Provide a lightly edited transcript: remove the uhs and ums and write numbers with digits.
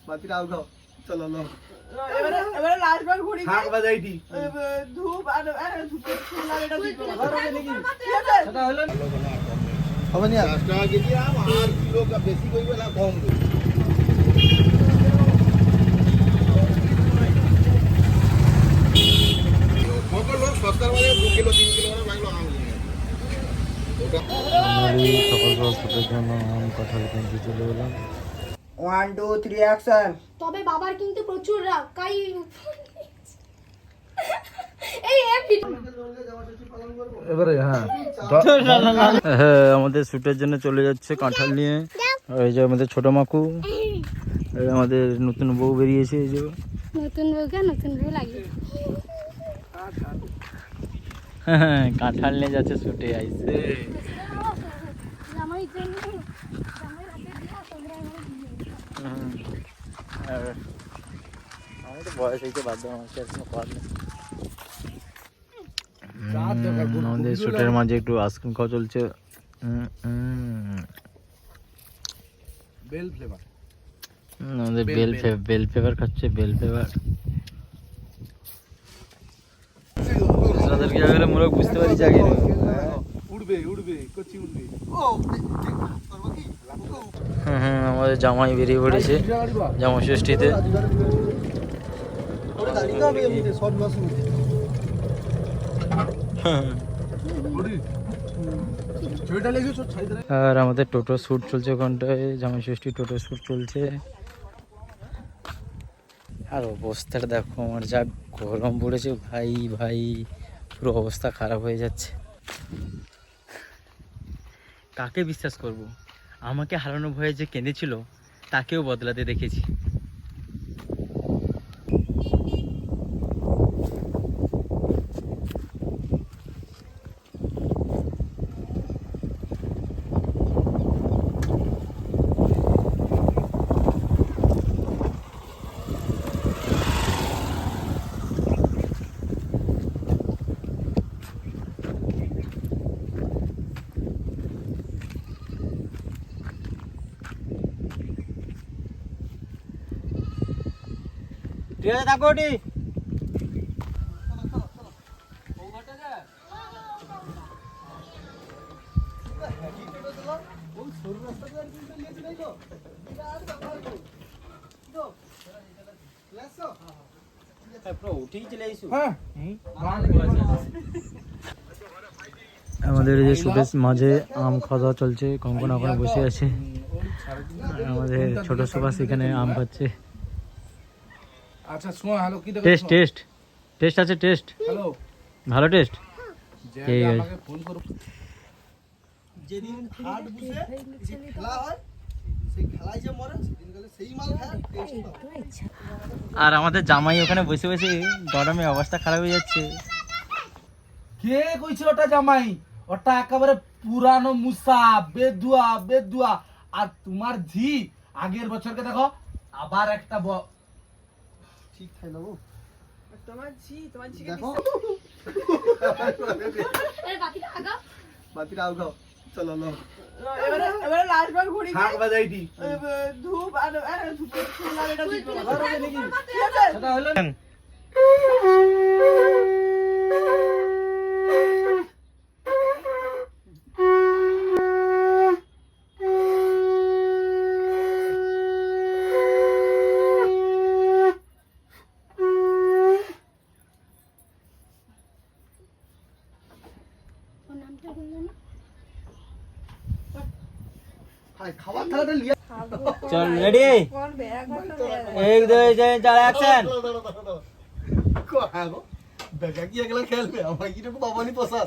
বাতিটা আগাও চলো লো এবারে লাস্ট বার ঘুরি শাক বাজাইটি ধূপ আর ধূপের ফুল আর এটা দিতে ঘর হবে নাকি ঠিক আছে সেটা হলো হবে না 10 টাকা কেজি আম আর কিলো বেশি কইবে না কম কইবে সকল লোক সস্তার মানে 2 কিলো 3 কিলো করে মাইলো আম নিয়ে ওটা ছোটের জন্য আম কাঁঠাল কিনতে চলে এলাম। 1 2 3 অ্যাকশন তবে বাবার কিন্তু প্রচুর রাগ কাই এবারে হ্যাঁ আমাদের শুটের জন্য চলে যাচ্ছে কাঁঠাল নিয়ে। এই যে আমাদের ছোট মাকু, আমাদের নতুন বউ বেরিয়েছে। এই যে নতুন বউকে নতুন বউ লাগে কাঁঠাল নিয়ে যাচ্ছে শুটে আইছে। জামাই জন্য জামাই রাতে দিয়া তোমরা এবারে আমি তো বয়স হইতে বাধ্য আমাকে এখনো পার নেই। আমাদের শুটের মাঝে একটু আইসক্রিম খাওয়া চলছে। বেল ফ্লেভার আমাদের বেল ফ্লেভার খাচ্ছে, বেল ফ্লেভার। তাদেরকে আগে মোরা বুঝতে পারি আগে উড়বে উড়বে কচি উড়বে ও করব কি আমাদের জামাই বেরিয়ে পড়েছে জামা ষষ্ঠীতে। ওরে দাঁড়িয়ে যাবে এমনিতে শর্ট মাস মধ্যে ছবিটা লেগে সব ছাই ধরে। আর আমাদের টোটো শ্যুট চলছে ওখানটায়, জামাই ষষ্ঠী টোটো শ্যুট চলছে। আর অবস্থাটা দেখো আমার, যা গরম পড়েছে ভাই ভাই, পুরো অবস্থা খারাপ হয়ে যাচ্ছে। কাকে বিশ্বাস করব? আমাকে হারানো ভয়ে যে কেঁদেছিল তাকেও বদলাতে দেখেছি। ঠিক আছে থাকো ওটি। আমাদের এই যে শুটের মাঝে আম খাওয়া চলছে, কঙ্কন ওখানে বসে আছে, আমাদের ছোট সুভাষ এখানে আম খাচ্ছে। আচ্ছা শোনো হ্যালো কি দেখো টেস্ট টেস্ট টেস্ট আছে, টেস্ট হ্যালো ভালো টেস্ট। যে ঠিক আছে। আমাকে ফোন করো যেদিন হাট বসে যে খেলা হয় সেই খেলায় যে মরে সেদিন গেলে সেই মাল খায় টেস্ট পাবে। আর আমাদের জামাই ওখানে বসে বসে গরমে অবস্থা খারাপ হয়ে যাচ্ছে। কে কইছে ওটা জামাই? ওটা একেবারে পুরানো মুসা বেদুয়া বেদুয়া। আর তোমার ঝি আগের বছরকে দেখো আবার একটা ঠিক খাই নেবো তোমার ঝি দেখো এর বাকিটা আগা বাতিটা আগাও চলো লো এবারে লাস্ট বার ঘুরি শাক বাজাইটি ধূপ আর ধূপের ফুল আর এটা দিতে ঘর হবে নাকি ঠিক আছে সেটা হলো ওর নামটা বললো না খাবার থালাটা লিয়া চল রেডি, কোন বেড়া কথা 1 2 3 4 অ্যাকশন। দেখা কি একলা খেলবে আমার কি বাবানি প্রসাদ